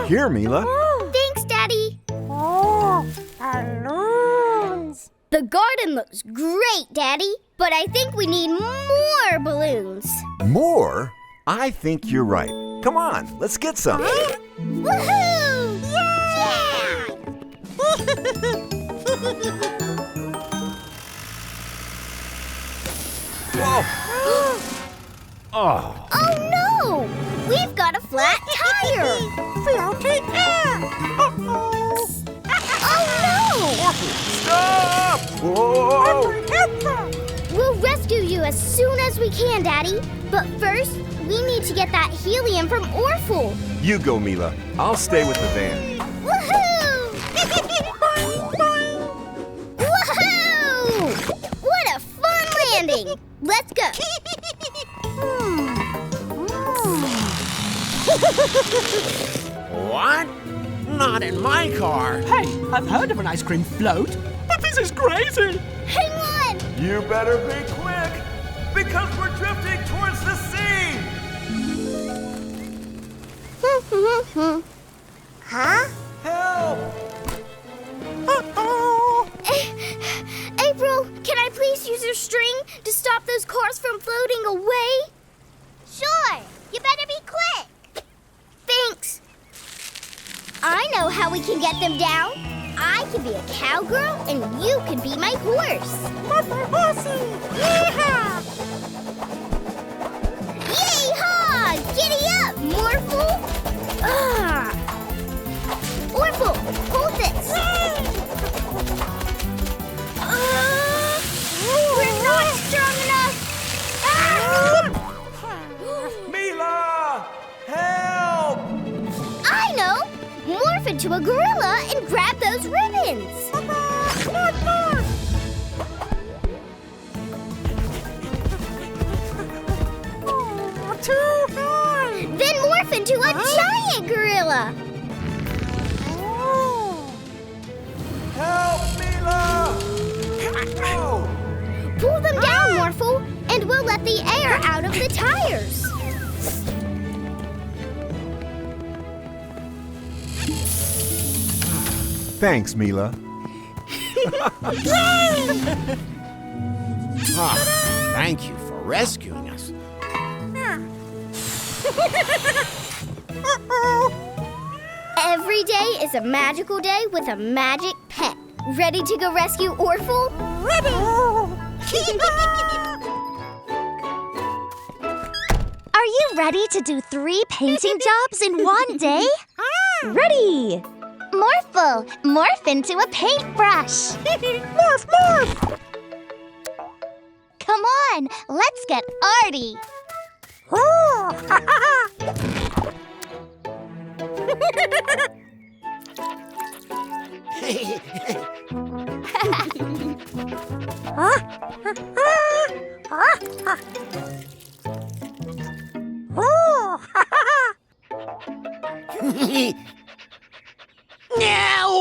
Here, Mila. Thanks, Daddy. Balloons. The garden looks great, Daddy, but I think we need more balloons. More? I think you're right. Come on, let's get some. Woohoo! Yeah! Whoa! Oh. Oh no! We've got a flat tire! Floating air. Oh no! Stop! Whoa! We'll rescue you as soon as we can, Daddy. But first, we need to get that helium from Orphle. You go, Mila. I'll stay with the van. Woohoo! Woohoo! What a fun landing! Let's go. What? Not in my car. Hey, I've heard of an ice cream float, but this is crazy. Hang on! You better be quick, because we're drifting towards the sea! Huh? Help! April, can I please use your string to stop those cars from floating away? Sure. You better be quick. Thanks. I know how we can get them down. I can be a cowgirl and you can be my horse. Morphle horsey. Yeehaw! Yee-haw! Giddy up, Morphle! Ah! Orphle, hold this. We're not strong enough. Mila! Help! I know. Morph into a gorilla and grab those ribbons. Too high. Then morph into a giant gorilla. Help, Mila! Oh. Pull them down, Morphle, and we'll let the air out of the tires. Thanks, Mila. Thank you for rescuing us. Every day is a magical day with a magic pet. Ready to go rescue Orphle? Ready. Are you ready to do 3 painting jobs in one day? Ready! Morphle, morph into a paintbrush. Morph, morph. Come on, let's get arty. No!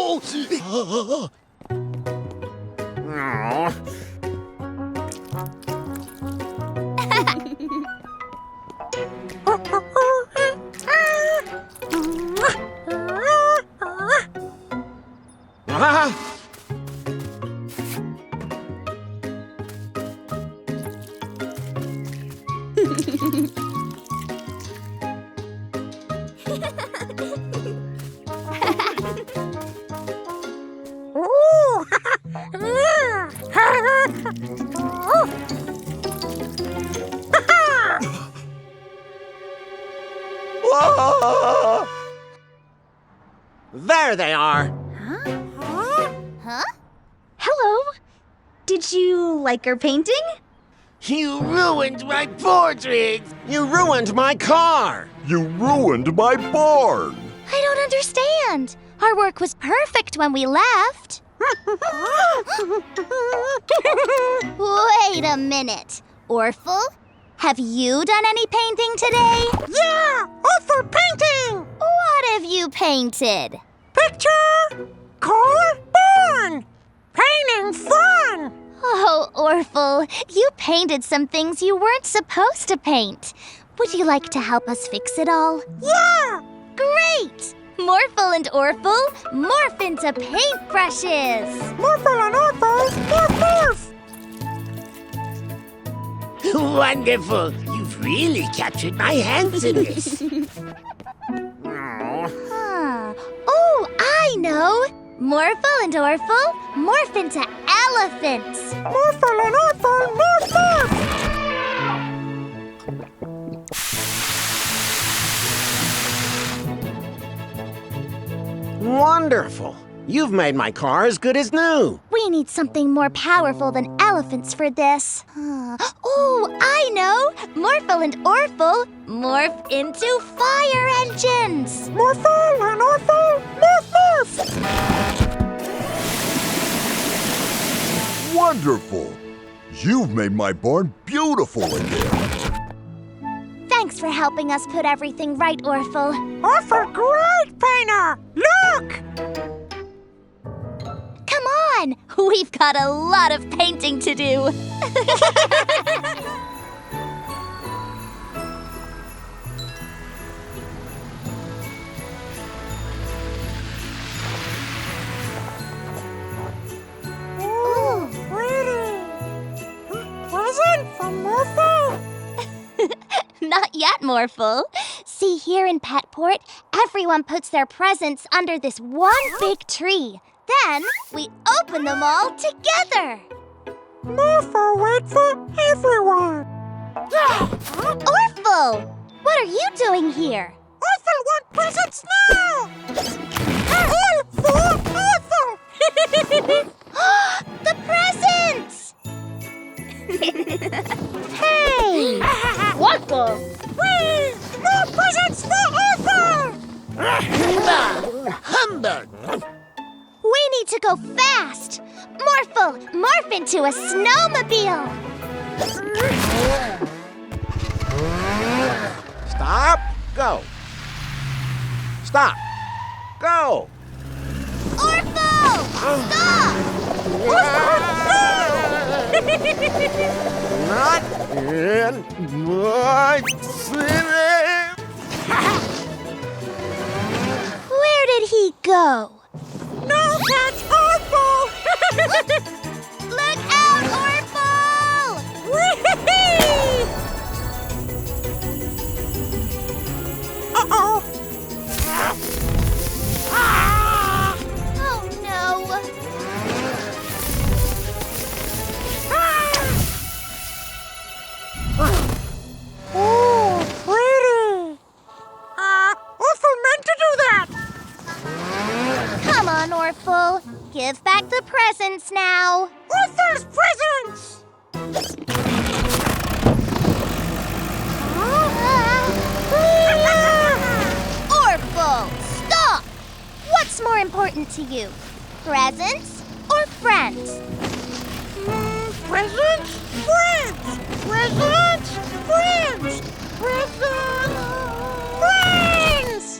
There they are. Huh? Hello. Did you like our painting? You ruined my portrait. You ruined my car. You ruined my barn! I don't understand. Our work was perfect when we left. Wait a minute. Orphle, have you done any painting today? Yeah, Orphle painting. What have you painted? Picture, car, barn. Painting fun. Oh, Orphle, you painted some things you weren't supposed to paint. Would you like to help us fix it all? Yeah! Great! Morphle and Orphle, morph into paintbrushes! Morphle and Orphle, morph! Wonderful! You've really captured my hands in this. Huh. Oh, I know! Morphle and Orphle, morph into elephants! Morphle and Orphle, morph! Wonderful! You've made my car as good as new. We need something more powerful than elephants for this. Oh, I know! Morphle and Orphle morph into fire engines! Morphle and Orphle, morph! Wonderful! You've made my barn beautiful again. Thanks for helping us put everything right, Orphle. Orphle, great painter! Look! Come on! We've got a lot of painting to do. Ooh, pretty! Present from Morphle! Not yet, Morphle. See, here in Petport, everyone puts their presents under this one big tree. Then we open them all together. Morphle, wait for everyone! Orphle, what are you doing here? Orphle want presents now! All for Orphle! The presents! Hey! Orphle! Whee! More presents for Orphle! Humbug! We need to go fast! Morphle, morph into a snowmobile! Stop! Go! Stop! Go! Orphle! Stop! Not in my city! Where did he go? No catch Orphle! Look out, Orphle! Whee! Uh-oh! Oh no! Oh, pretty! Orphle meant to do that! Come on, Orphle. Give back the presents now. Orphle's presents! Orphle, stop! What's more important to you? Presents or friends? Presents? Friends! Presents? Friends! Presents! Friends!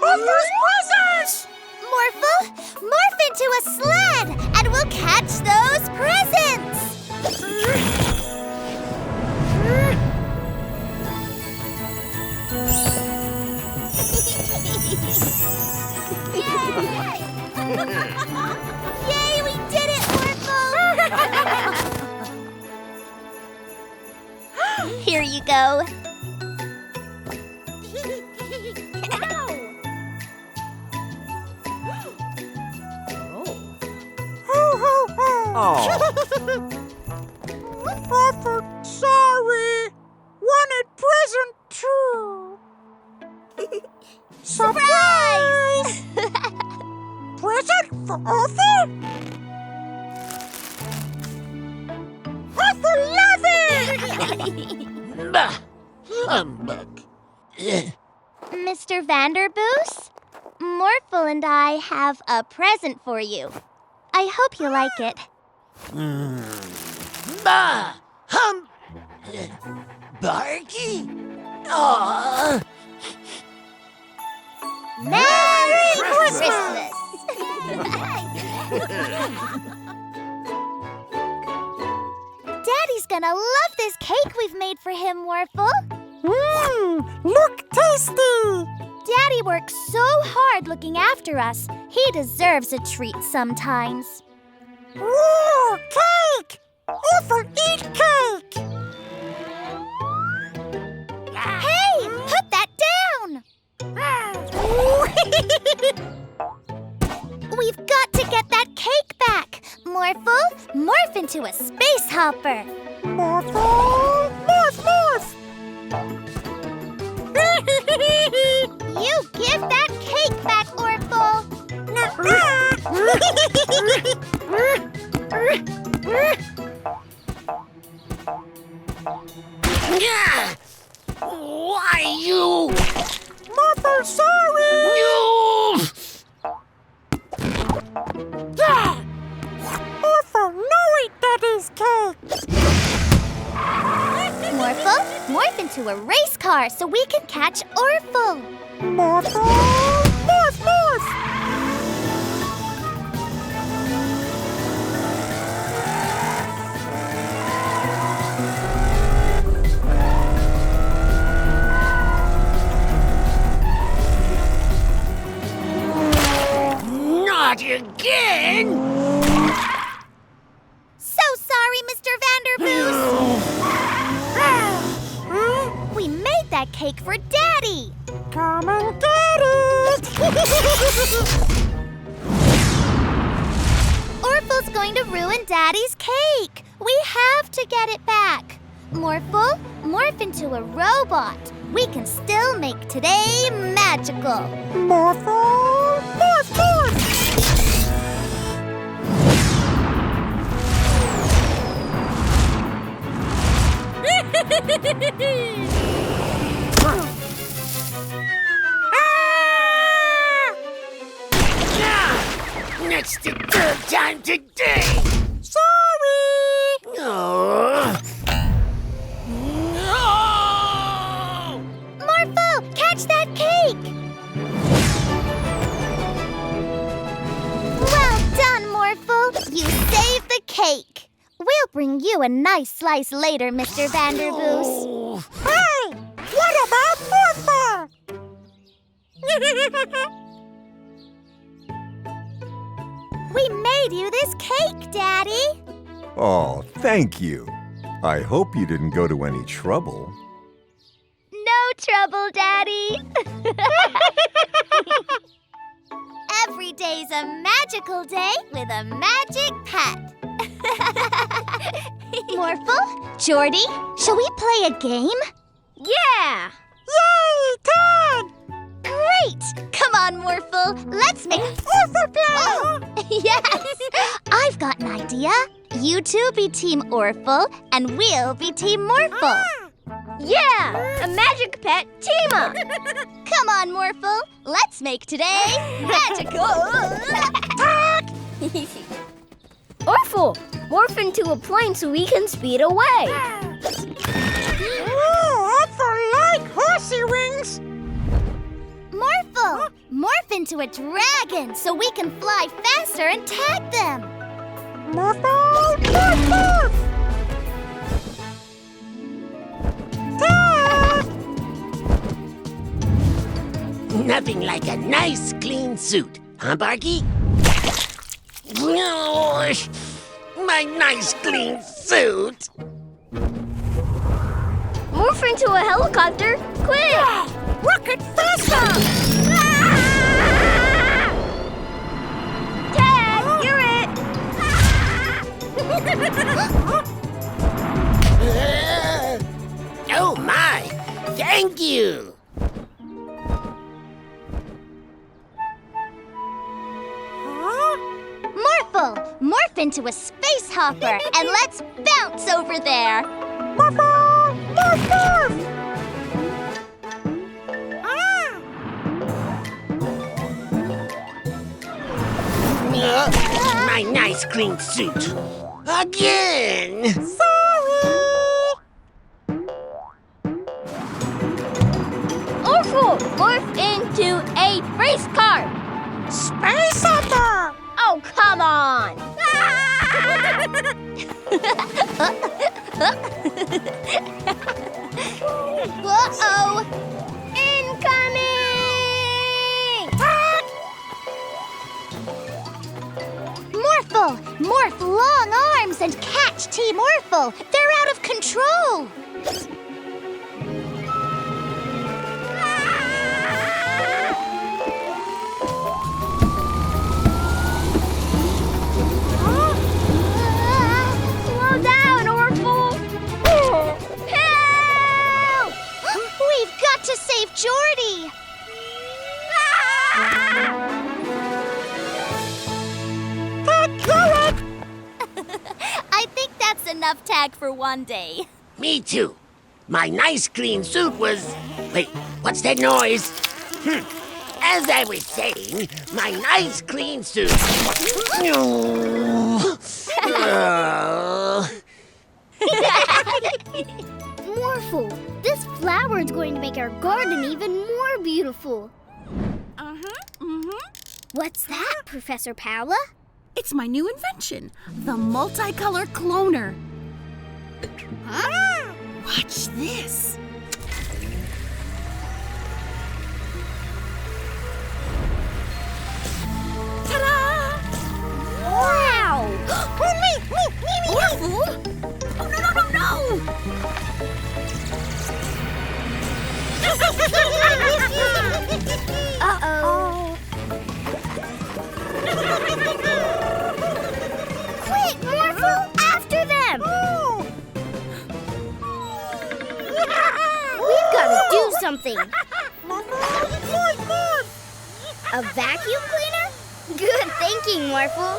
Orphle's presents! Morphle, morph into a sled and we'll catch those presents! Yay, we did it, Orphle! Here you go. Ho, ho, ho! Oh. Orphle, sorry! Wanted present too! Surprise! Present for Orphle? Orphle love it! Bah! Humbug! Mr. Vanderboos, Morphle and I have a present for you. I hope you like it. Bah! Barky? Aww! Merry Christmas! Daddy's gonna love this cake we've made for him, Morphle. Look tasty! Daddy works so hard looking after us. He deserves a treat sometimes. Ooh, cake! Orphle, eat cake! Hey, put that down! We've got to get that cake back. Morphle, morph into a space hopper. Morphle, morph, morph! You give that cake back, Orphle. Why you? Morphle, sorry! You! Orphle, no eat Daddy's cake! Morphle, morph into a race car so we can catch Orphle. Morphle, morph, morph! Not again! So sorry, Mr. Vanderboos. We made that cake for Daddy. Come and get it! Orphle's going to ruin Daddy's cake. We have to get it back. Morphle, morph into a robot. We can still make today magical. Morphle, morph, morph! That's the third time today! Sorry! No! Morphle, catch that cake! Well done, Morphle. You saved the cake. We'll bring you a nice slice later, Mr. Vanderboos. Hey! What about Morphle? We made you this cake, Daddy. Oh, thank you. I hope you didn't go to any trouble. No trouble, Daddy. Every day's a magical day with a magic pet. Morphle, Jordy, shall we play a game? Yeah! Yay, tag! Great! Come on, Morphle, let's make Orphle play! Yes! I've got an idea. You two be Team Orphle, and we'll be Team Morphle. Yeah! A magic pet team-up! Come on, Morphle, let's make today magical! Orphle, morph into a plane so we can speed away. Ooh, Orphle like horsey wings! Morphle, morph into a dragon so we can fly faster and tag them. Morphle, morph, morph! Tag! Nothing like a nice clean suit, huh, Barky? My nice clean suit! Morph into a helicopter, quick! Rocket faster! Tag, you're it! Oh my! Thank you! Morphle, morph into a space hopper and let's bounce over there. Morphle, morph, morph! My nice clean suit! Again! Sorry! Orphle, morph into a race car! Space hopper! Oh, come on! Uh-oh! Incoming! Morphle! Morph long arms and catch T-Morphle! They're out of control! Slow down, Orphle! Help! We've got to save Jordy! I think that's enough tag for one day. Me too. My nice clean suit was... Wait, what's that noise? As I was saying, my nice clean suit... Morphle, this flower is going to make our garden even more beautiful. What's that, Professor Paula? It's my new invention, the multicolor cloner. Watch this. Ta-da! Wow! Me! Orphle? Oh, no! Uh-oh. Quick, Morphle! After them! We've got to do something. A vacuum cleaner? Good thinking, Morphle.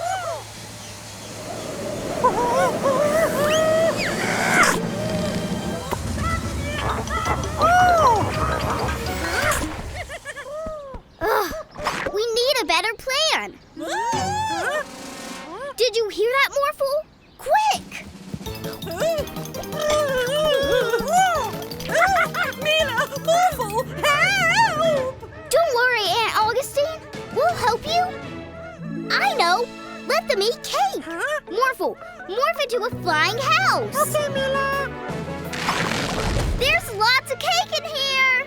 Ugh, we need a better plan. Did you hear that, Morphle? Quick! Mila! Morphle! Help! Don't worry, Aunt Augustine. We'll help you. I know. Let them eat cake. Morphle, morph into a flying house. Okay, Mila. There's lots of cake in here.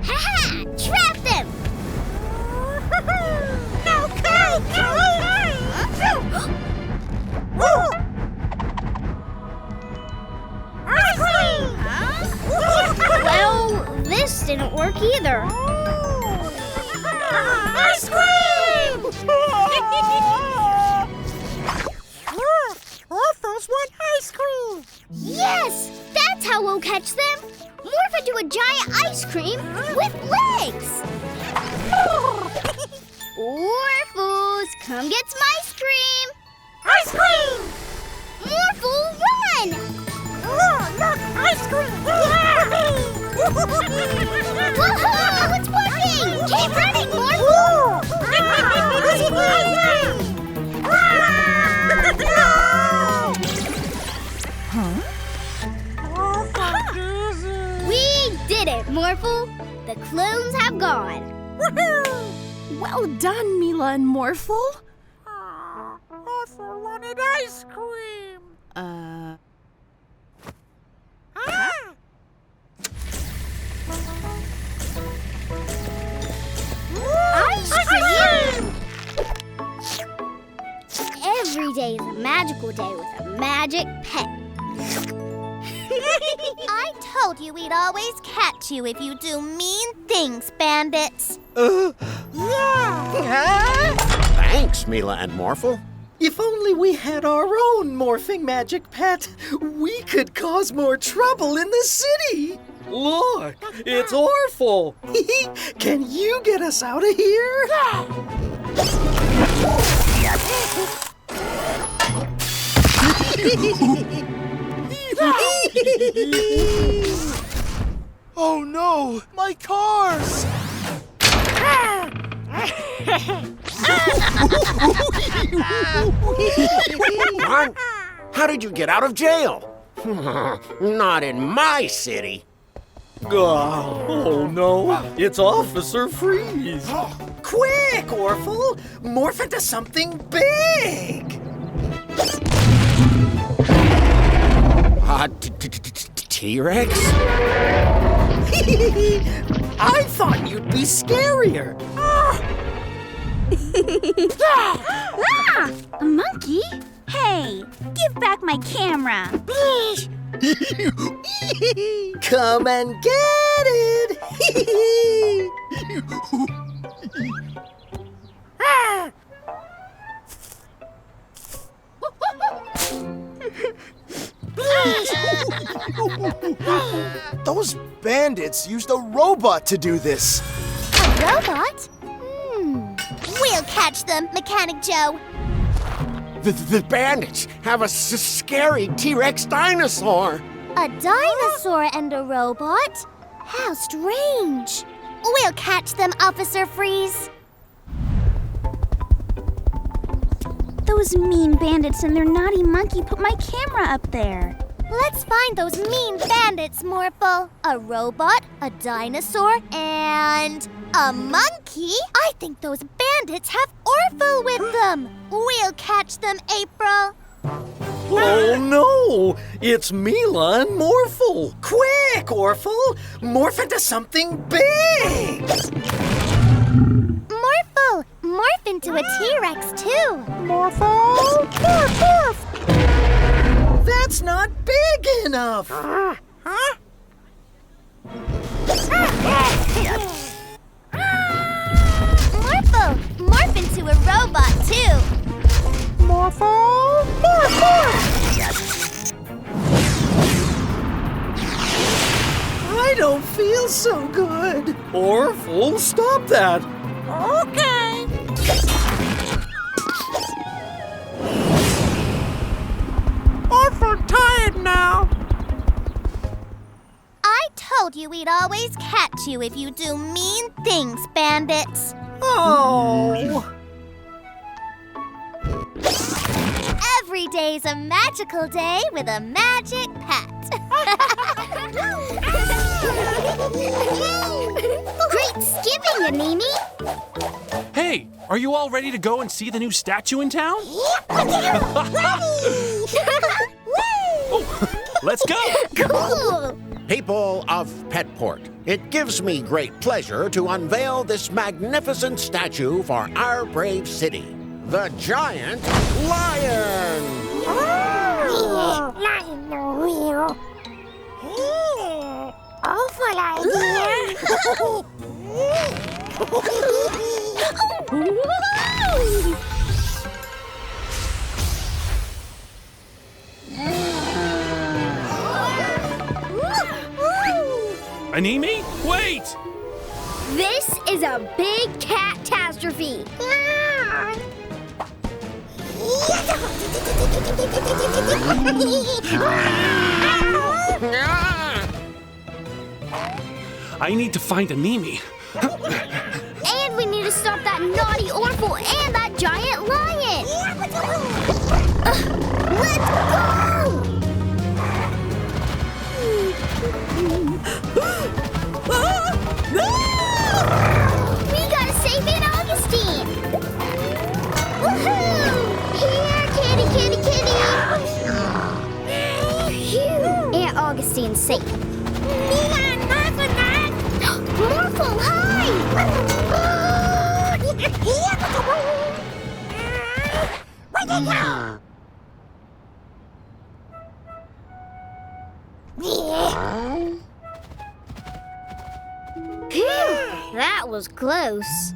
Ha-ha! Trap them! No cake! Ice cream! Well, this didn't work either. Ice cream! Orphles want ice cream! Yes! That's how we'll catch them. Morph into a giant ice cream with legs. Orphles, come get some ice cream. Ice cream! Morphle, run! Oh, look! Ice cream! Woohoo! It's working! Keep running, Morphle! We did it, Morphle! The clones have gone. Well done, Mila and Morphle. Orphle wanted ice cream. Ice cream! Every day is a magical day with a magic pet. I told you we'd always catch you if you do mean things, bandits. Thanks, Mila and Morphle. If only we had our own morphing magic pet, we could cause more trouble in the city. Look, it's Orphle. Can you get us out of here? Oh no, my cars! Ron, how did you get out of jail? Not in my city. Oh no, it's Officer Freeze. Quick, Orphle! Morph into something big! T-Rex? I thought you'd be scarier. A monkey? Hey, give back my camera. Come and get it! Those bandits used a robot to do this. A robot? We'll catch them, Mechanic Joe. The bandits have a scary T-Rex dinosaur. A dinosaur and a robot? How strange. We'll catch them, Officer Freeze. Those mean bandits and their naughty monkey put my camera up there. Let's find those mean bandits, Morphle. A robot, a dinosaur, and a monkey? I think those bandits have Orphle with them. We'll catch them, April. Oh no, it's Mila and Morphle. Quick, Orphle! Morph into something big! Morphle, morph into a T-Rex too. Morphle! Morph, morph! That's not big enough! Morphle, morph into a robot too. Morphle! Morph, morph! I don't feel so good. Orphle, stop that. Okay. Orphle tired now. I told you we'd always catch you if you do mean things, bandits. Oh! Every day's a magical day with a magic pet. Great skipping, Animi. Hey, are you all ready to go and see the new statue in town? Oh, let's go! Cool. People of Petport, it gives me great pleasure to unveil this magnificent statue for our brave city, the Giant Lion! Awful idea. Animi, wait! This is a big catastrophe. I need to find Animi. And we need to stop that naughty Orphle and that giant lion. Let's go! We gotta save Aunt Augustine. Woohoo! Here, kitty, kitty, kitty. Phew. Aunt Augustine's safe. Mila and Morphle, Morphle, hi! Where'd they go? Phew, that was close.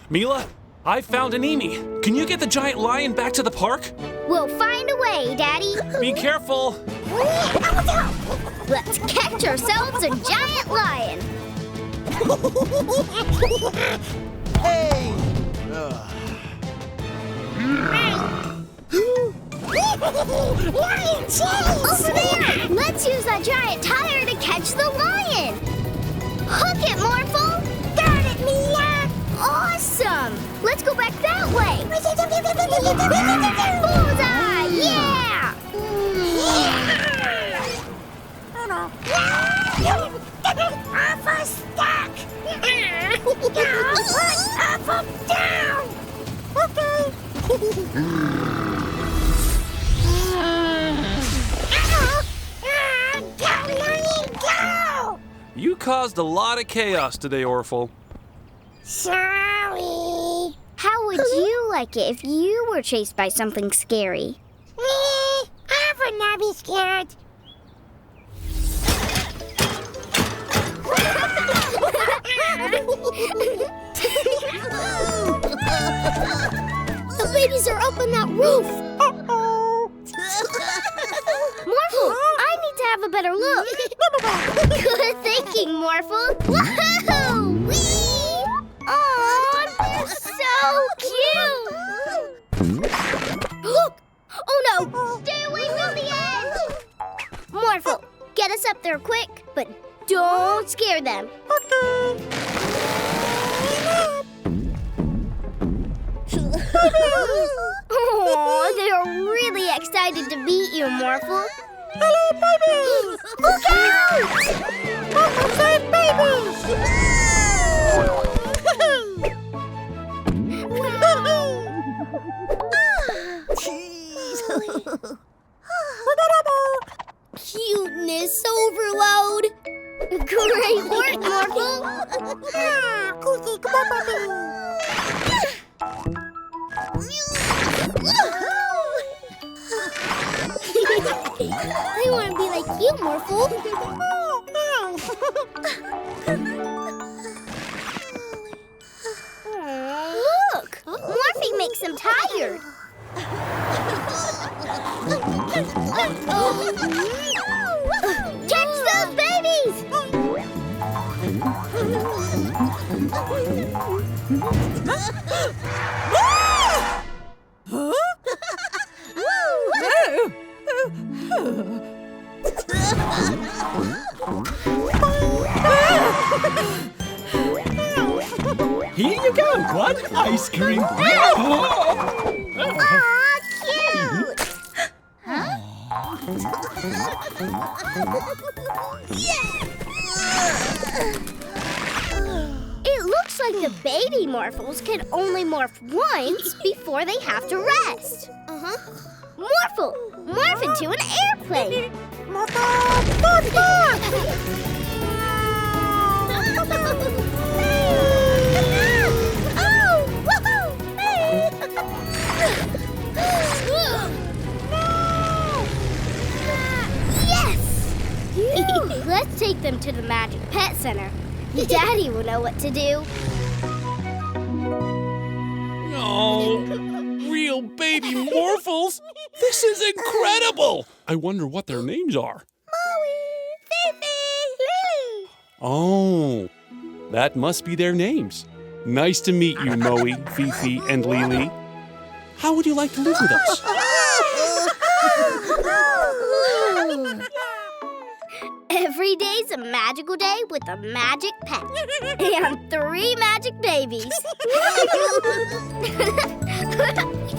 Mila, I found Animi. Can you get the giant lion back to the park? We'll find a way, Daddy. Be careful. Let's catch ourselves a giant lion. Hey! Lion chase! Over there! Let's use that giant tire to catch the lion. Hook it, Morphle. Got it, Mila. Awesome. Let's go back that way. Bullseye! Yeah! You caused a lot of chaos today, Orphle. Sorry. How would you like it if you were chased by something scary? I would not be scared. The babies are up on that roof. Morphle, I need to have a better look. Good thinking, Morphle. Whoa! Whee! Aw, they're so cute. Look! Oh no! Stay away from the edge! Morphle, get us up there quick, but don't scare them. Oh, they are really excited to meet you, Morphle. Hello, babies! Look out! Morphle save babies! Cuteness overload. Great work, Morphle. I want to be like you, Morphle. Look, morphing makes them tired. Catch those babies! Here you go, one ice cream. Aw, cute! It looks like the baby Morphles can only morph once before they have to rest. Morphle, morph into an airplane. Yes! Let's take them to the Magic Pet Center. Daddy will know what to do. Oh, real baby Morphles? This is incredible! I wonder what their names are. Oh, that must be their names. Nice to meet you, Moe, Fifi, and Lily. How would you like to live with us? Every day's a magical day with a magic pet. And 3 magic babies.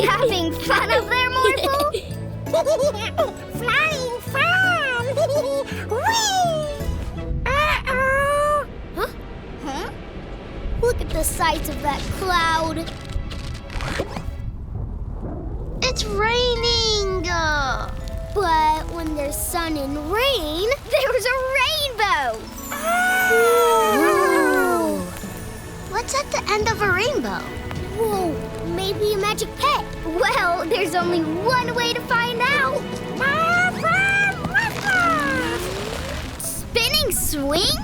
Having fun up there, Morphle? Flying fun! Whee! Huh? Look at the size of that cloud. It's raining! But when there's sun and rain, there's a rainbow! Ooh. What's at the end of a rainbow? Whoa, maybe a magic pet. Well, there's only one way to find out. Spinning swing?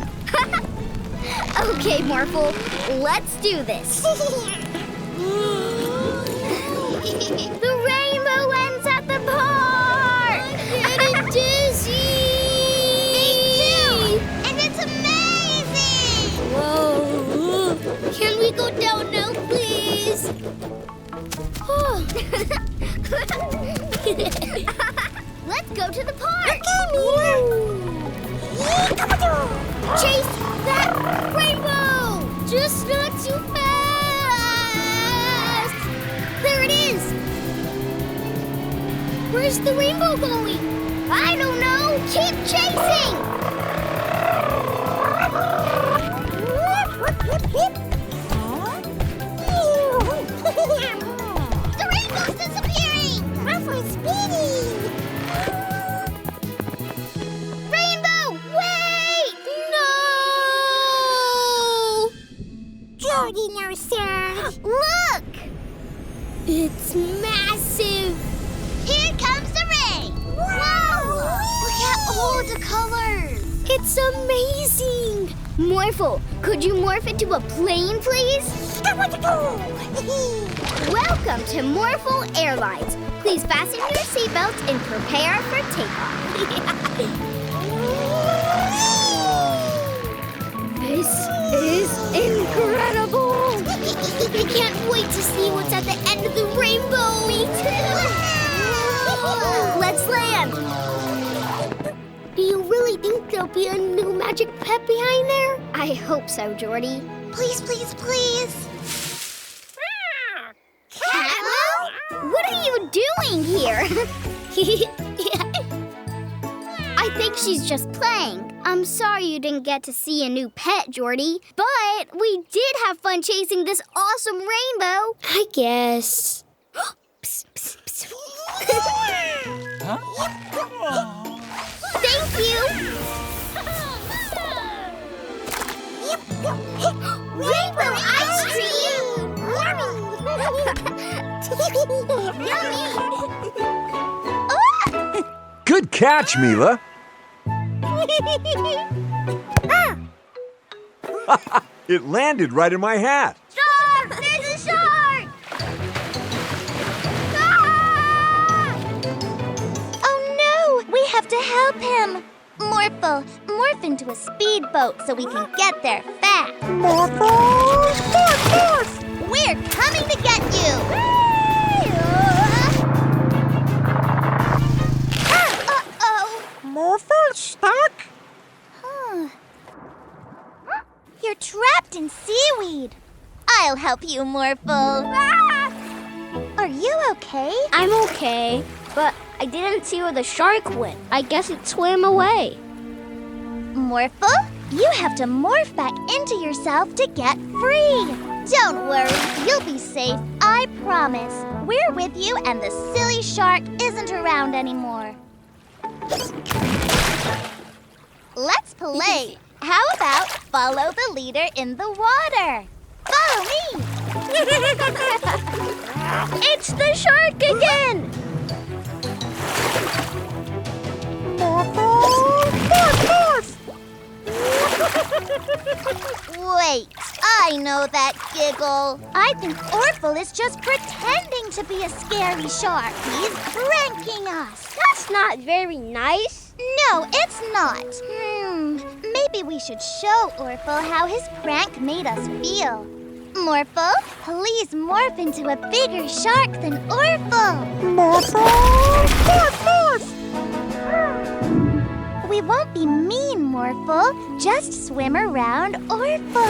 Okay, Morphle, let's do this. The rainbow ends at the park! I'm getting dizzy! Me too! And it's amazing! Whoa! Can we go down now, please? Let's go to the park! Okay, Mila! Chase that rainbow! Just not too fast! There it is! Where's the rainbow going? I don't know! Keep chasing! The rainbow's disappearing! ordinary, sir. Look! It's massive. Here comes the ring. Wow! Look at all the colors. It's amazing. Morphle, could you morph into a plane, please? Welcome to Morphle Airlines. Please fasten your seatbelts and prepare for takeoff. This is incredible! I can't wait to see what's at the end of the rainbow! Me too! Let's land! Do you really think there'll be a new magic pet behind there? I hope so, Jordy. Please, please, please! Catmo? What are you doing here? I think she's just playing. I'm sorry you didn't get to see a new pet, Jordy. But we did have fun chasing this awesome rainbow. I guess. Psst, psst, psst. Thank you. Rainbow ice cream. Yummy. Good catch, Mila. It landed right in my hat. Shark! There's a shark! Ah! Oh no! We have to help him! Morphle, morph into a speedboat so we can get there fast. Morphle, morph! We're coming to get you! Uh-oh! Morphle stuck? You're trapped in seaweed. I'll help you, Morphle. Ah! Are you okay? I'm okay, but I didn't see where the shark went. I guess it swam away. Morphle, you have to morph back into yourself to get free. Don't worry, you'll be safe, I promise. We're with you and the silly shark isn't around anymore. Let's play. How about follow the leader in the water? Follow me! It's the shark again! Wait, I know that giggle. I think Orphle is just pretending to be a scary shark. He's pranking us. That's not very nice. No, it's not. Maybe we should show Orphle how his prank made us feel. Morphle, please morph into a bigger shark than Orphle. Morphle, morph! We won't be mean, Morphle. Just swim around Orphle.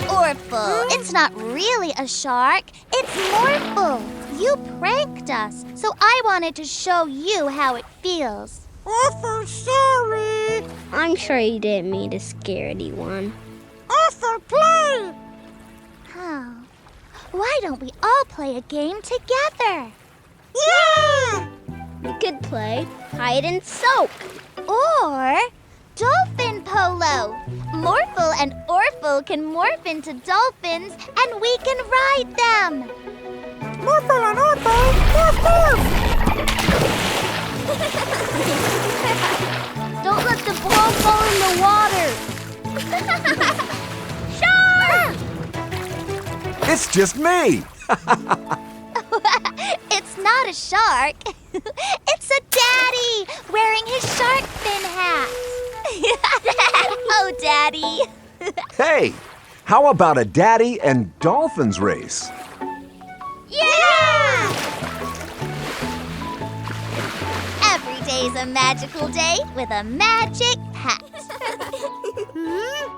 Orphle, it's not really a shark. It's Morphle. You pranked us, so I wanted to show you how it feels. Orphle, sorry. I'm sure you didn't mean to scare anyone. Orphle, play. Oh. Why don't we all play a game together? Yeah! We could play hide and soak. Or dolphin polo. Morphle and Orphle can morph into dolphins and we can ride them. Morphle and Orphle, morph! Don't let the ball fall in the water. Shark! It's just me. It's not a shark. It's a daddy wearing his shark fin hat. Oh, Daddy. Hey, how about a daddy and dolphins race? Yeah! Every day's a magical day with a magic hat. Yay!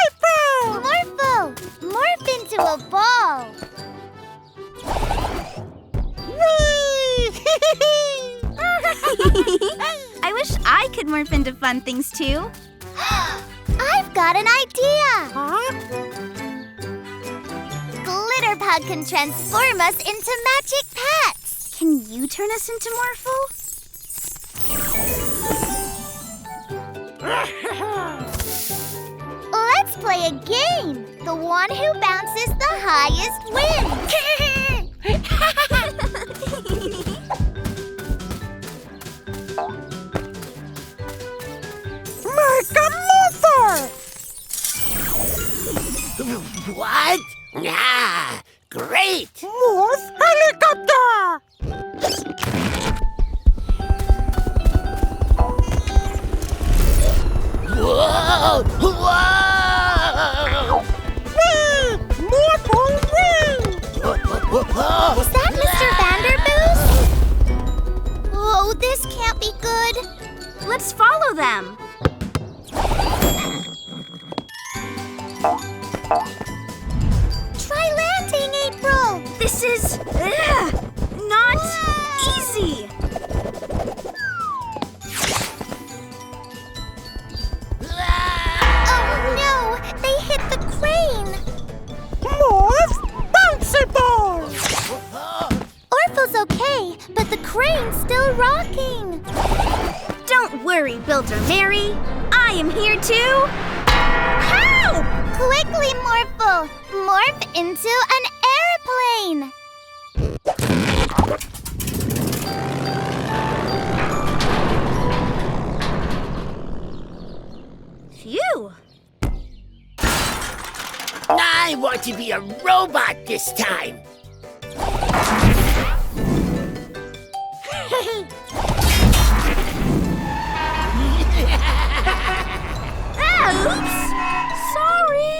April! Morphle, morph into a ball. I wish I could morph into fun things too. I've got an idea. Huh? Glitter Pug can transform us into magic pets. Can you turn us into Morphle? Let's play a game. The one who bounces the highest wins. Make a Morphle! What? Ah, great! Morph helicopter! Whoa! Whoa! Morphle win! Is that Mr. Vanderboos? Oh, this can't be good. Let's follow them. Try landing, April. This is not easy. Oh no, they hit the crane. Morph bouncy ball! Orphle's okay, but the crane's still rocking. Don't worry, Builder Mary. I am here to help! Quickly, Morphle! Morph into an airplane! Phew! I want to be a robot this time. Oops! Sorry!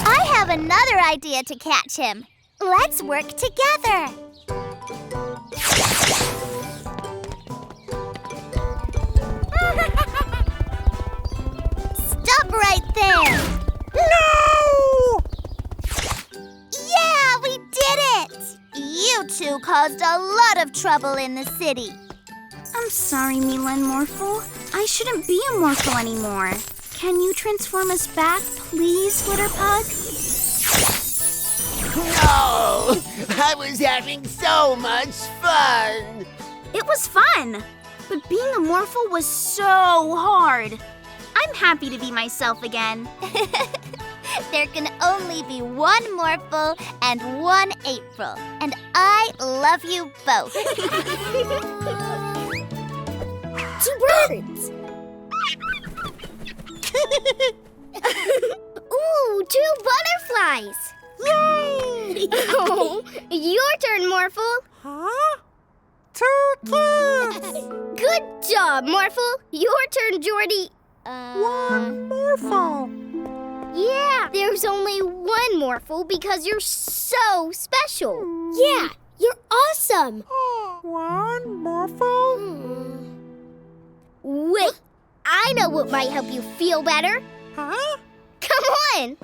I have another idea to catch him. Let's work together. Stop right there! No! Yeah, we did it! You two caused a lot of trouble in the city. I'm sorry, Mila and Morphle. I shouldn't be a Morphle anymore. Can you transform us back, please, Glitter Pug? No! I was having so much fun! It was fun, but being a Morphle was so hard. I'm happy to be myself again. There can only be one Morphle and one April, and I love you both. 2 birds. Ooh, 2 butterflies. Yay! Oh, your turn, Morphle. Huh? 2 kids! Good job, Morphle. Your turn, Jordy. 1 Morphle. Yeah, there's only 1 Morphle because you're so special. Yeah, you're awesome. 1 Morphle? Wait, I know what might help you feel better. Huh? Come on.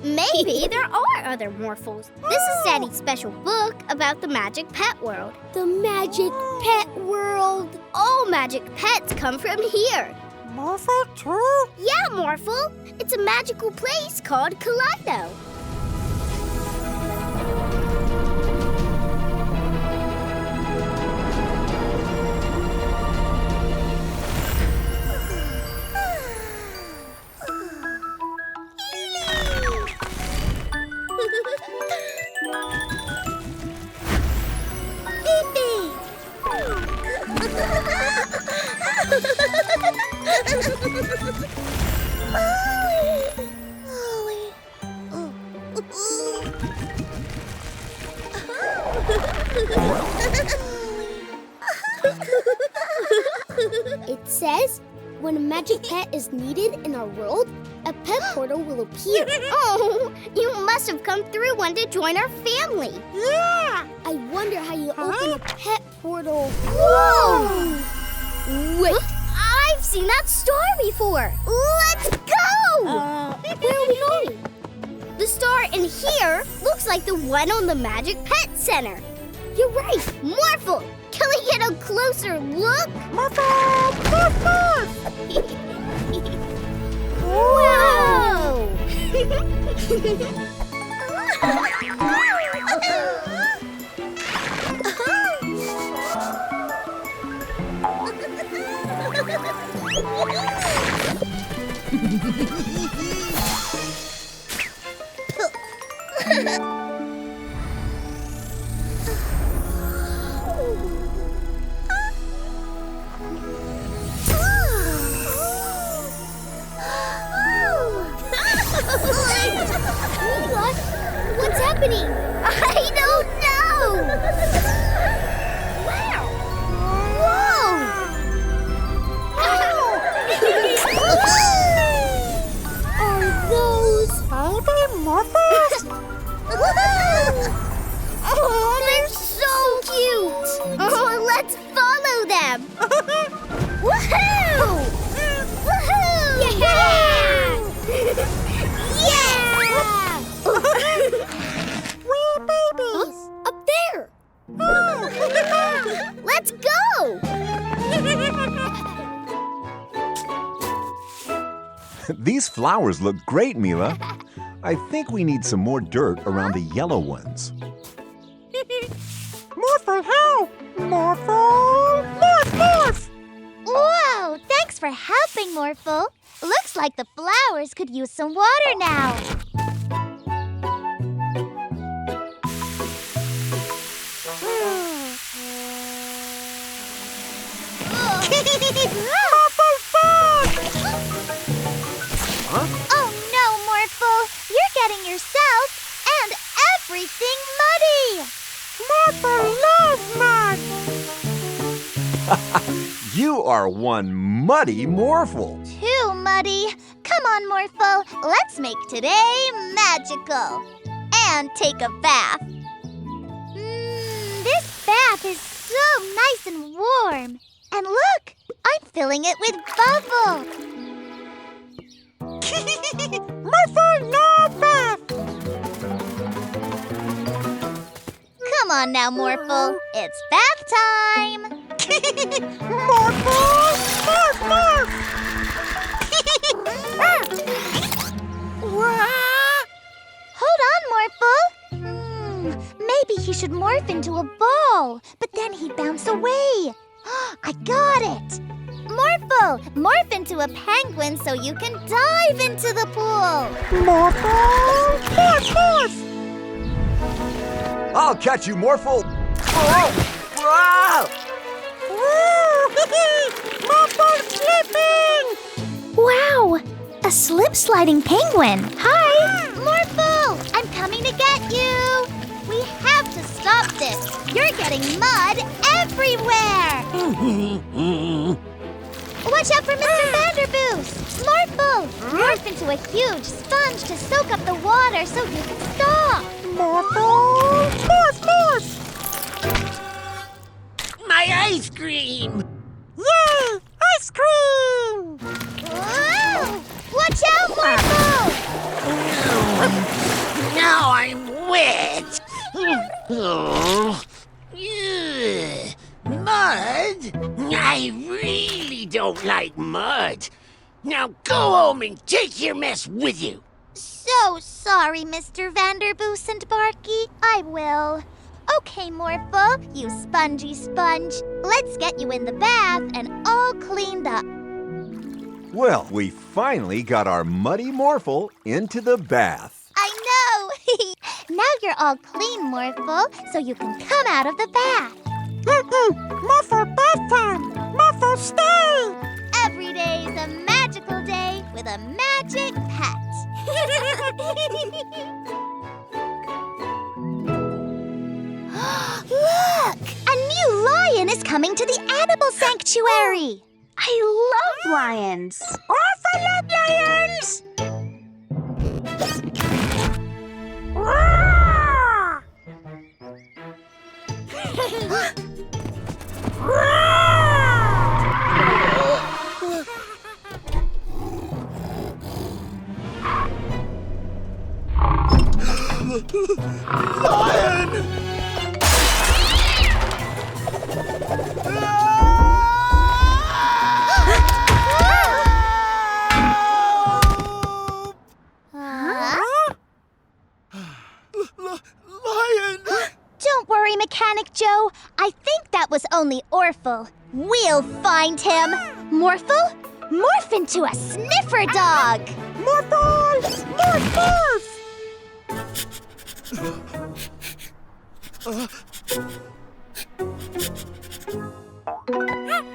Maybe there are other Morphles. This is Daddy's special book about the magic pet world. The magic pet world. All magic pets come from here. Morphle too? Yeah, Morphle. It's a magical place called Kaleido. It says, when a magic pet is needed in our world, a pet portal will appear. Oh, you must have come through one to join our family. Yeah! I wonder how you open a pet portal. Whoa! Wait, I've seen that star before. Let's go! Where are we going? The star in here looks like the one on the Magic Pet Center. You're right, Morphle. Can we get a closer look? Morphle! Morphle! Whoa! What's happening? I don't know! Wow! Whoa! Are those Baby Morphles? Oh, they're so cute! Oh, let's follow them! Woohoo! Woohoo! Yeah! Where babies? Up there! Let's go! These flowers look great, Mila. I think we need some more dirt around the yellow ones. Morphle, help! Morphle! Morph! Whoa! Thanks for helping, Morphle. Looks like the flowers could use some water now. Oh no, Morphle! You're getting yourself and everything muddy! Morphle loves mud! You are one muddy Morphle. Too muddy. Come on, Morphle. Let's make today magical. And take a bath. This bath is so nice and warm. And look, I'm filling it with bubbles. Morphle, no bath! Come on now, Morphle. It's bath time. Morphle! Morph! Hold on, Morphle. Maybe he should morph into a ball, but then he'd bounce away. I got it. Morphle, morph into a penguin so you can dive into the pool. Morphle! Morph! I'll catch you, Morphle. Morphle slipping! Wow! A slip-sliding penguin. Hi! Morphle, I'm coming to get you. We have to stop this. You're getting mud everywhere. Watch out for Mr. Vanderboost. Morphle, morph into a huge sponge to soak up the water so you can stop. Morphle! Morph! My ice cream! Yay! Ice cream! Whoa! Watch out, Morphle! Now I'm wet! Mud? I really don't like mud. Now go home and take your mess with you. So sorry, Mr. Vanderboost and Barky. I will. Okay, Morphle, you spongy sponge. Let's get you in the bath and all cleaned up. Well, we finally got our muddy Morphle into the bath. I know! Now you're all clean, Morphle, so you can come out of the bath. Morphle bath time! Morphle stay! Every day's a magical day with a magic pet. Look! A new lion is coming to the animal sanctuary. I love lions. Orphle lions! Lion! only Orphle. We'll find him. Morphle, morph into a sniffer dog. Morphle! Morph,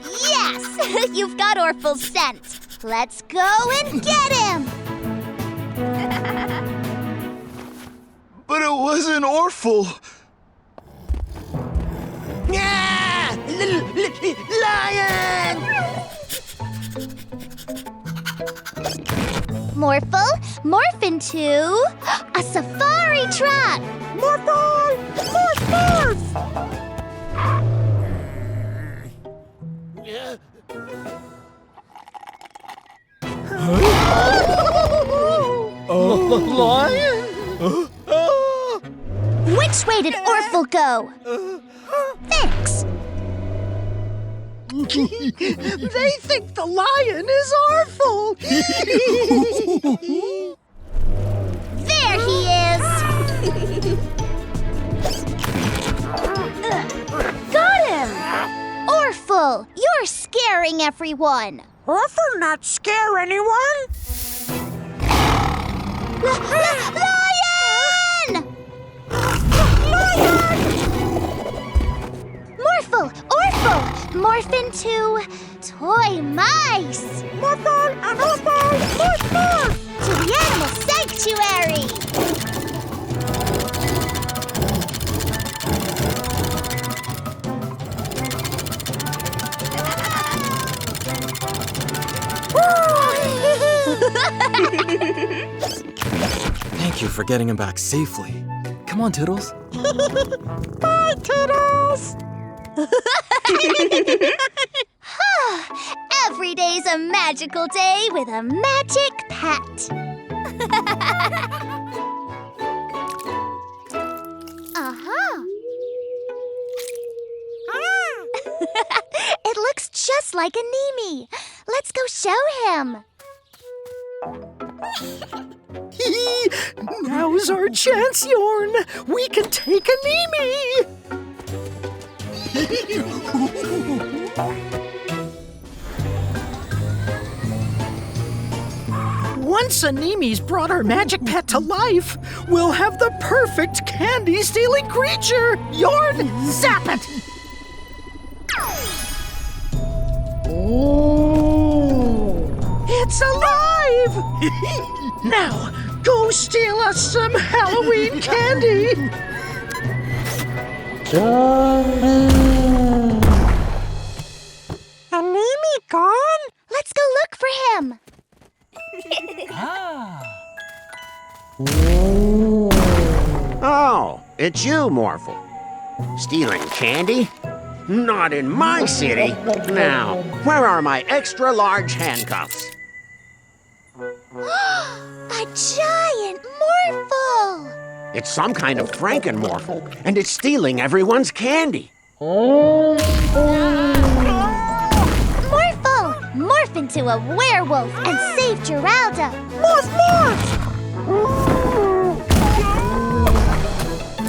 Yes! You've got Orphle's scent. Let's go and get him! But it wasn't Orphle. Ah! Lion! Morphle, morph into a safari truck! Morphle! Morph, morph! Lion? Which way did Orphle go? Thanks. They think the lion is Orphle. There he is! Got him! Orphle, you're scaring everyone. Orphle not scare anyone? Lion! Morphle, Orphle, morph into toy mice. Morphle and Orphle, morph, morph! To the animal sanctuary. Thank you for getting him back safely. Come on, Toodles. Bye, Toodles! Every day's a magical day with a magic pet. Uh-huh. It looks just like a Nemi. Let's go show him. Now's our chance, Yorn. We can take a Nemi. Once a Nemi's brought our magic pet to life, we'll have the perfect candy-stealing creature. Yorn, zap it. Oh, it's alive! Now, go steal us some Halloween candy! A Nemi gone? Let's go look for him. Oh, it's you, Morphle. Stealing candy? Not in my city. Now, where are my extra-large handcuffs? A giant Morphle! It's some kind of Frankenmorphle, and it's stealing everyone's candy. Morphle! Morph into a werewolf and save Geralda! Morph, morph!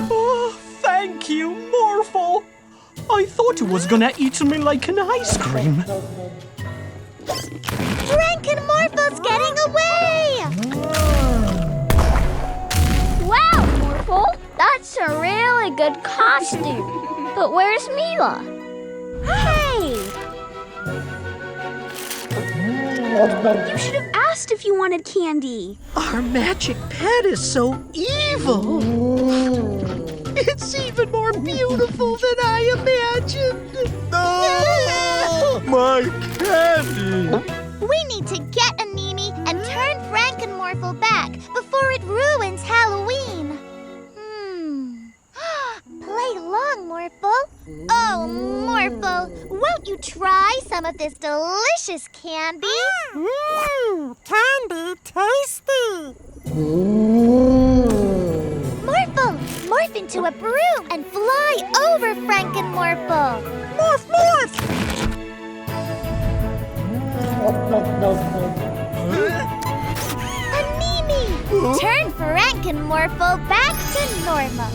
Oh, thank you, Morphle. I thought it was gonna eat me like an ice cream. Frankenmorphle's getting away! Wow, Morphle, that's a really good costume. But where's Mila? Hey! You should have asked if you wanted candy. Our magic pet is so evil. It's even more beautiful than I imagined. No! My candy! We need to get a Nemi and turn Frankenmorphle back before it ruins Halloween. Play along, Morphle. Oh, Morphle, won't you try some of this delicious candy? Candy tasty! Morphle, morph into a broom and fly over Frankenmorphle. Morph, morph! A Nemi! Turn Frankenmorphle back to normal.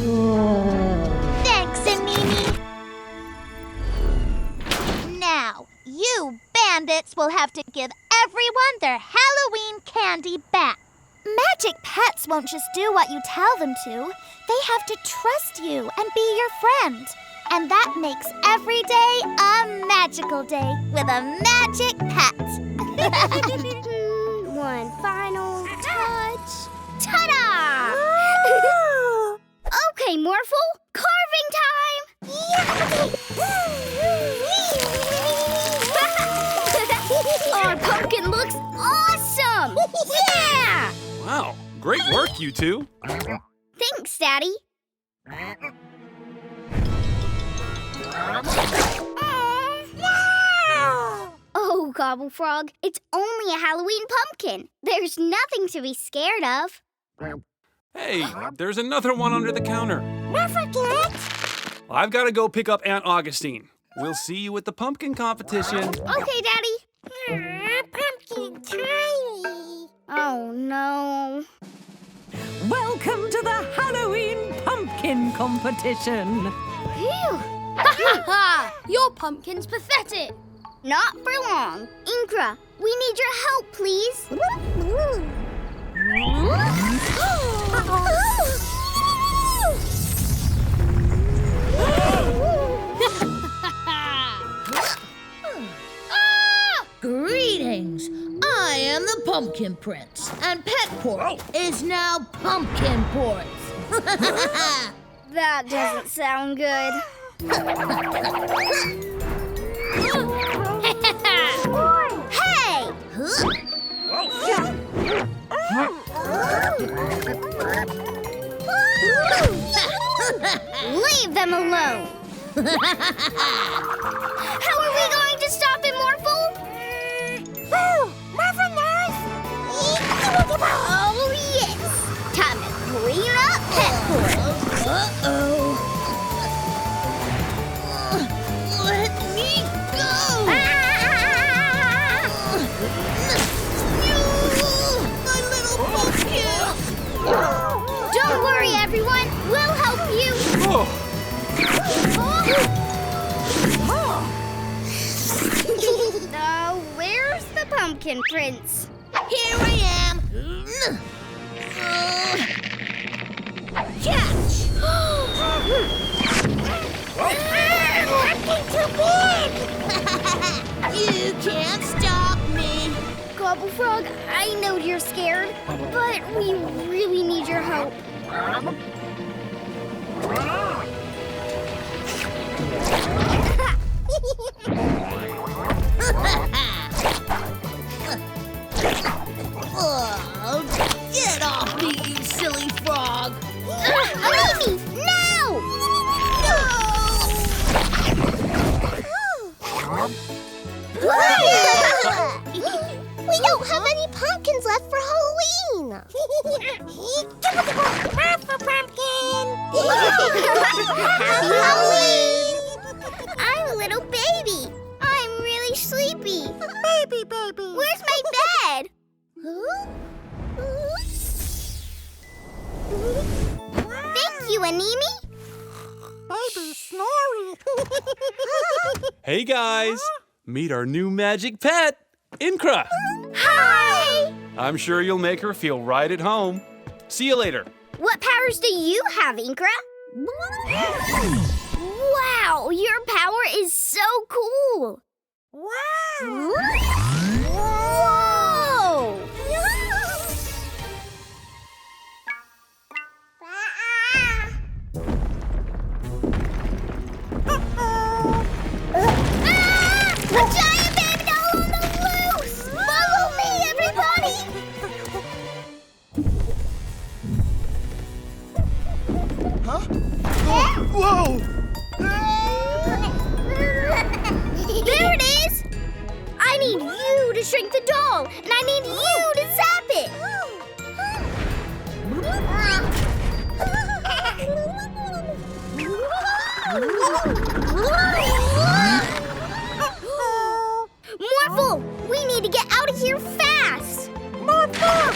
Thanks, Nemi. Bandits will have to give everyone their Halloween candy back. Magic pets won't just do what you tell them to. They have to trust you and be your friend. And that makes every day a magical day with a magic pet. One final touch. Ta-da! Okay, Morphle, carving time! Our pumpkin looks awesome! Yeah! Wow, great work, you two. Thanks, Daddy. Oh, Gobble Frog, it's only a Halloween pumpkin. There's nothing to be scared of. Hey, there's another one under the counter. Don't forget. I've got to go pick up Aunt Augustine. We'll see you at the pumpkin competition. Okay, Daddy. Pumpkin tiny. Oh, no. Welcome to the Halloween pumpkin competition. Phew. Ha ha ha! Your pumpkin's pathetic. Not for long. Inkra, we need your help, please. Greetings. I am the Pumpkin Prince, and Petport is now Pumpkinport. That doesn't sound good. Hey! Leave them alone! How are we going to stop it, Morphle? Morphle knows! Oh, yes! Time to clean up Petport! Uh-oh. Let me go! My little pumpkin! Don't worry, everyone. We'll help you. Where's the Pumpkin Prince? Here I am. Catch! Pumpkin too big! You can't stop me. Gobble Frog, I know you're scared, but we really need your help. Oh, get off me, you silly frog! Amy, now! We don't have any pumpkins left for Halloween. Happy Halloween! I'm a little baby. I'm really sleepy. Baby. Where's my bed? Thank you, Animi. Baby snoring. Hey, guys. Meet our new magic pet, Inkra. Hi! I'm sure you'll make her feel right at home. See you later. What powers do you have, Inkra? Wow, your power is so cool. Wow! Whoa! A giant baby doll on the loose! Follow me, everybody! Huh? Whoa! There it is! I need you to shrink the doll, and I need you to zap it! Morphle, we need to get out of here fast! Morphle!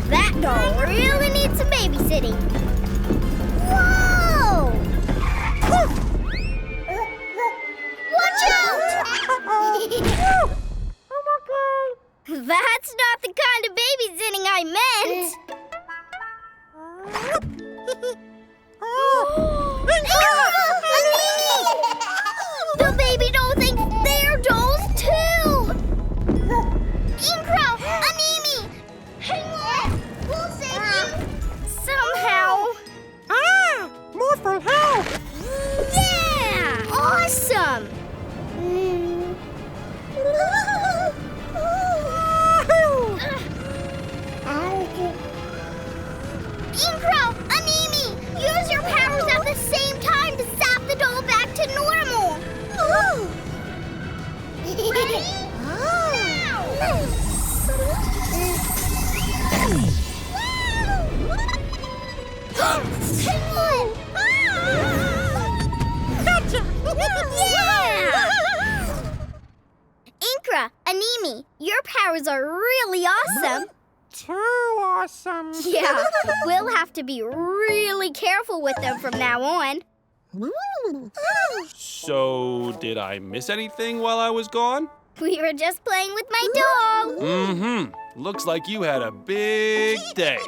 That doll really needs some babysitting. Whoa! Yeah! Awesome! Incro, Animi, use your powers at the same time to zap the doll back to normal. Ready? Gotcha! Yeah! Incra, Animi, your powers are really awesome. Too awesome. Yeah, we'll have to be really careful with them from now on. So, did I miss anything while I was gone? We were just playing with my doll. Mm-hmm. Looks like you had a big day.